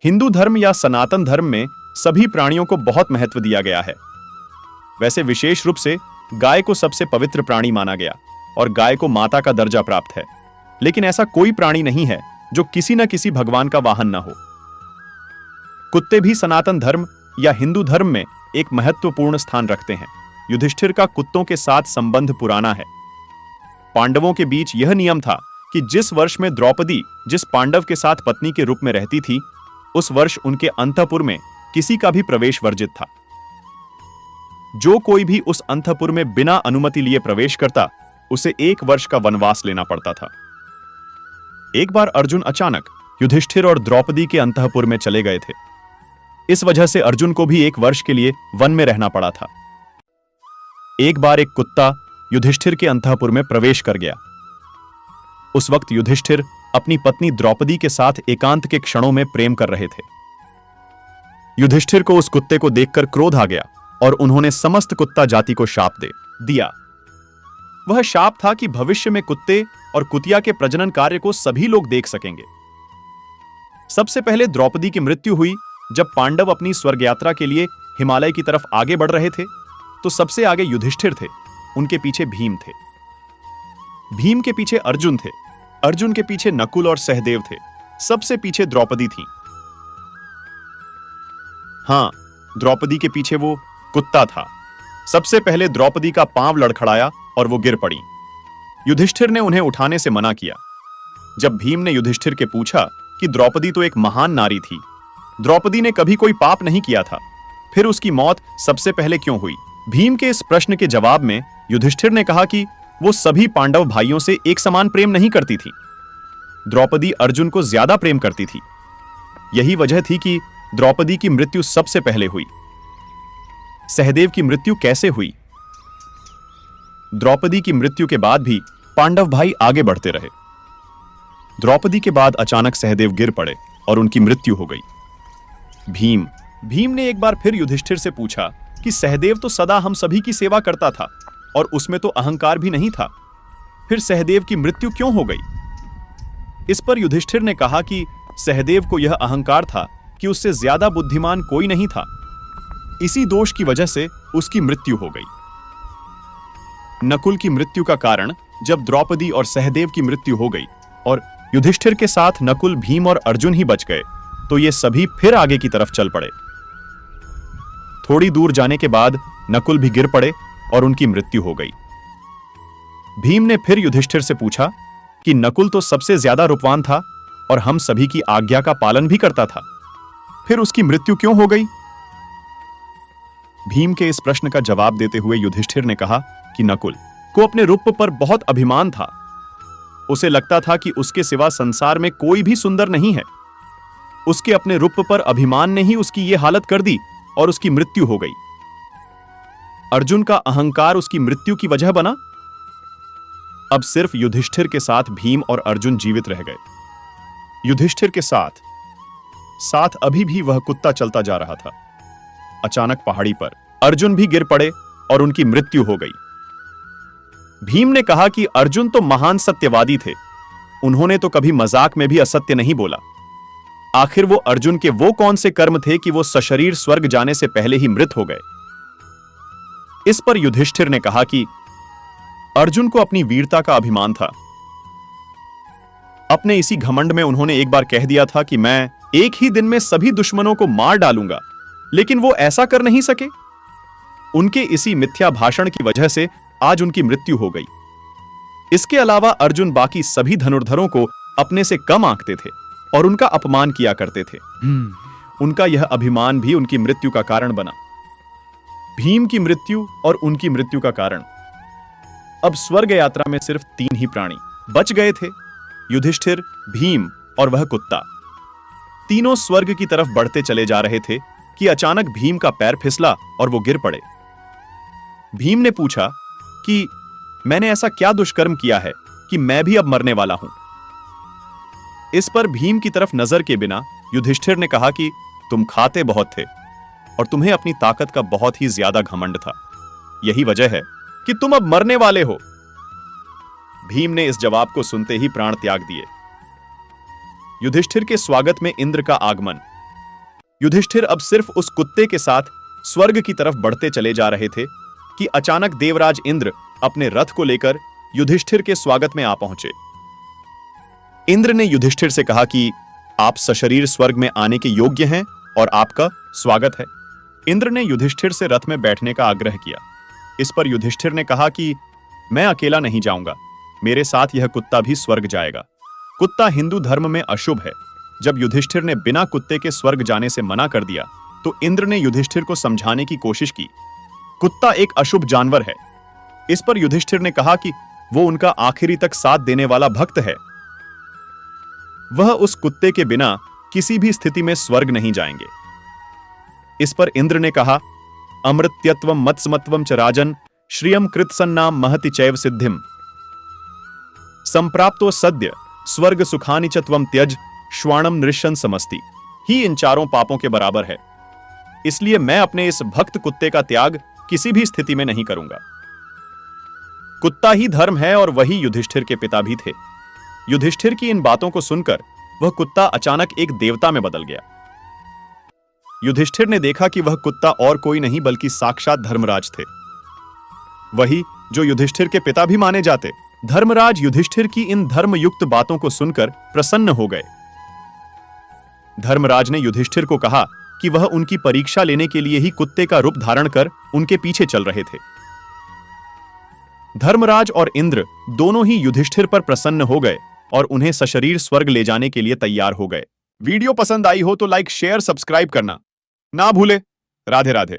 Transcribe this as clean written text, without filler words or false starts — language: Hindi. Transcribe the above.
हिंदू धर्म या सनातन धर्म में सभी प्राणियों को बहुत महत्व दिया गया है। वैसे विशेष रूप से गाय को सबसे पवित्र प्राणी माना गया और गाय को माता का दर्जा प्राप्त है। लेकिन ऐसा कोई प्राणी नहीं है जो किसी न किसी भगवान का वाहन न हो। कुत्ते भी सनातन धर्म या हिंदू धर्म में एक महत्वपूर्ण स्थान रखते हैं। युधिष्ठिर का कुत्तों के साथ संबंध पुराना है। पांडवों के बीच यह नियम था कि जिस वर्ष में द्रौपदी जिस पांडव के साथ पत्नी के रूप में रहती थी, उस वर्ष उनके अंतःपुर में किसी का भी प्रवेश वर्जित था। जो कोई भी उस अंतःपुर में बिना अनुमति लिए प्रवेश करता, उसे 1 वर्ष का वनवास लेना पड़ता था। एक बार अर्जुन अचानक युधिष्ठिर और द्रौपदी के अंतःपुर में चले गए थे। इस वजह से अर्जुन को भी 1 वर्ष के लिए वन में रहना पड़ा था। एक बार एक कुत्ता युधिष्ठिर के अंतःपुर में प्रवेश कर गया। उस वक्त युधिष्ठिर अपनी पत्नी द्रौपदी के साथ एकांत के क्षणों में प्रेम कर रहे थे। युधिष्ठिर को उस कुत्ते को देखकर क्रोध आ गया और उन्होंने समस्त कुत्ता जाति को शाप दे दिया। वह शाप था कि भविष्य में कुत्ते और कुतिया के प्रजनन कार्य को सभी लोग देख सकेंगे। सबसे पहले द्रौपदी की मृत्यु हुई जब पांडव अपनी स्वर्ग यात्रा के लिए हिमालय की तरफ आगे बढ़ रहे थे। तो सबसे आगे युधिष्ठिर थे, उनके पीछे भीम थे। भीम के पीछे अर्जुन थे, अर्जुन के पीछे नकुल और सहदेव थे, सबसे पीछे द्रौपदी थी। हां, द्रौपदी के पीछे वो कुत्ता था। सबसे पहले द्रौपदी का पांव लड़खड़ाया और वो गिर पड़ी। युधिष्ठिर ने उन्हें उठाने से मना किया। जब भीम ने युधिष्ठिर के पूछा कि द्रौपदी तो एक महान नारी थी, द्रौपदी ने कभी कोई पाप नहीं किया था, फिर उसकी मौत सबसे पहले क्यों हुई? भीम के इस प्रश्न के जवाब में युधिष्ठिर ने कहा कि वो सभी पांडव भाइयों से एक समान प्रेम नहीं करती थी। द्रौपदी अर्जुन को ज्यादा प्रेम करती थी। यही वजह थी कि द्रौपदी की मृत्यु सबसे पहले हुई। सहदेव की मृत्यु कैसे हुई? द्रौपदी की मृत्यु के बाद भी पांडव भाई आगे बढ़ते रहे। द्रौपदी के बाद अचानक सहदेव गिर पड़े और उनकी मृत्यु हो गई। भीम ने एक बार फिर युधिष्ठिर से पूछा कि सहदेव तो सदा हम सभी की सेवा करता था और उसमें तो अहंकार भी नहीं था, फिर सहदेव की मृत्यु क्यों हो गई? इस पर युधिष्ठिर ने कहा कि सहदेव को यह अहंकार था कि उससे ज्यादा बुद्धिमान कोई नहीं था। इसी दोष की वजह से उसकी मृत्यु हो गई। नकुल की मृत्यु का कारण जब द्रौपदी और सहदेव की मृत्यु हो गई और युधिष्ठिर के साथ नकुल, भीम और अर्जुन ही बच गए, तो ये सभी फिर आगे की तरफ चल पड़े। थोड़ी दूर जाने के बाद नकुल भी गिर पड़े और उनकी मृत्यु हो गई। भीम ने फिर युधिष्ठिर से पूछा कि नकुल तो सबसे ज्यादा रूपवान था और हम सभी की आज्ञा का पालन भी करता था, फिर उसकी मृत्यु क्यों हो गई? भीम के इस प्रश्न का जवाब देते हुए युधिष्ठिर ने कहा कि नकुल को अपने रूप पर बहुत अभिमान था। उसे लगता था कि उसके सिवा संसार में कोई भी सुंदर नहीं है। उसके अपने रूप पर अभिमान ने ही उसकी यह हालत कर दी और उसकी मृत्यु हो गई। अर्जुन का अहंकार उसकी मृत्यु की वजह बना। अब सिर्फ युधिष्ठिर के साथ भीम और अर्जुन जीवित रह गए। युधिष्ठिर के साथ अभी भी वह कुत्ता चलता जा रहा था। अचानक पहाड़ी पर अर्जुन भी गिर पड़े और उनकी मृत्यु हो गई। भीम ने कहा कि अर्जुन तो महान सत्यवादी थे, उन्होंने तो कभी मजाक में भी असत्य नहीं बोला। आखिर वो अर्जुन के वो कौन से कर्म थे कि वो सशरीर स्वर्ग जाने से पहले ही मृत हो गए? इस पर युधिष्ठिर ने कहा कि अर्जुन को अपनी वीरता का अभिमान था। अपने इसी घमंड में उन्होंने एक बार कह दिया था कि मैं एक ही दिन में सभी दुश्मनों को मार डालूंगा, लेकिन वो ऐसा कर नहीं सके। उनके इसी मिथ्या भाषण की वजह से आज उनकी मृत्यु हो गई। इसके अलावा अर्जुन बाकी सभी धनुर्धरों को अपने से कम आंकते थे और उनका अपमान किया करते थे। उनका यह अभिमान भी उनकी मृत्यु का कारण बना। भीम की मृत्यु और उनकी मृत्यु का कारण। अब स्वर्ग यात्रा में सिर्फ 3 ही प्राणी बच गए थे, युधिष्ठिर, भीम और वह कुत्ता। तीनों स्वर्ग की तरफ बढ़ते चले जा रहे थे कि अचानक भीम का पैर फिसला और वो गिर पड़े। भीम ने पूछा कि मैंने ऐसा क्या दुष्कर्म किया है कि मैं भी अब मरने वाला हूं? इस पर भीम की तरफ नजर के बिना युधिष्ठिर ने कहा कि तुम खाते बहुत थे और तुम्हें अपनी ताकत का बहुत ही ज्यादा घमंड था। यही वजह है कि तुम अब मरने वाले हो। भीम ने इस जवाब को सुनते ही प्राण त्याग दिए। युधिष्ठिर के स्वागत में इंद्र का आगमन। युधिष्ठिर अब सिर्फ उस कुत्ते के साथ स्वर्ग की तरफ बढ़ते चले जा रहे थे कि अचानक देवराज इंद्र अपने रथ को लेकर युधिष्ठिर के स्वागत में आ पहुंचे। इंद्र ने युधिष्ठिर से कहा कि आप सशरीर स्वर्ग में आने के योग्य हैं और आपका स्वागत है। इंद्र ने युधिष्ठिर से रथ में बैठने का आग्रह किया। इस पर युधिष्ठिर ने कहा कि मैं अकेला नहीं जाऊंगा, मेरे साथ यह कुत्ता भी स्वर्ग जाएगा। कुत्ता हिंदू धर्म में अशुभ है। जब युधिष्ठिर ने बिना कुत्ते के स्वर्ग जाने से मना कर दिया तो इंद्र ने युधिष्ठिर को समझाने की कोशिश की। कुत्ता एक अशुभ जानवर है। इस पर युधिष्ठिर ने कहा कि वो उनका आखिरी तक साथ देने वाला भक्त है। वह उस कुत्ते के बिना किसी भी स्थिति में स्वर्ग नहीं जाएंगे। इस पर इंद्र ने कहा, अमृत्यत्वम मत्स्मत्वम च राजन श्रियम कृतसन्नाम महति चैव सिद्धिम संप्राप्तो सद्य स्वर्ग सुखानि च त्वम त्यज श्वाणम नृशंस समस्ति ही इन चारों पापों के बराबर है। इसलिए मैं अपने इस भक्त कुत्ते का त्याग किसी भी स्थिति में नहीं करूंगा। कुत्ता ही धर्म है और वही युधिष्ठिर के पिता भी थे। युधिष्ठिर की इन बातों को सुनकर वह कुत्ता अचानक एक देवता में बदल गया। युधिष्ठिर ने देखा कि वह कुत्ता और कोई नहीं बल्कि साक्षात धर्मराज थे, वही जो युधिष्ठिर के पिता भी माने जाते। धर्मराज युधिष्ठिर की इन धर्मयुक्त बातों को सुनकर प्रसन्न हो गए। धर्मराज ने युधिष्ठिर को कहा कि वह उनकी परीक्षा लेने के लिए ही कुत्ते का रूप धारण कर उनके पीछे चल रहे थे। धर्मराज और इंद्र दोनों ही युधिष्ठिर पर प्रसन्न हो गए और उन्हें सशरीर स्वर्ग ले जाने के लिए तैयार हो गए। वीडियो पसंद आई हो तो लाइक, शेयर, सब्सक्राइब करना ना भूले। राधे राधे।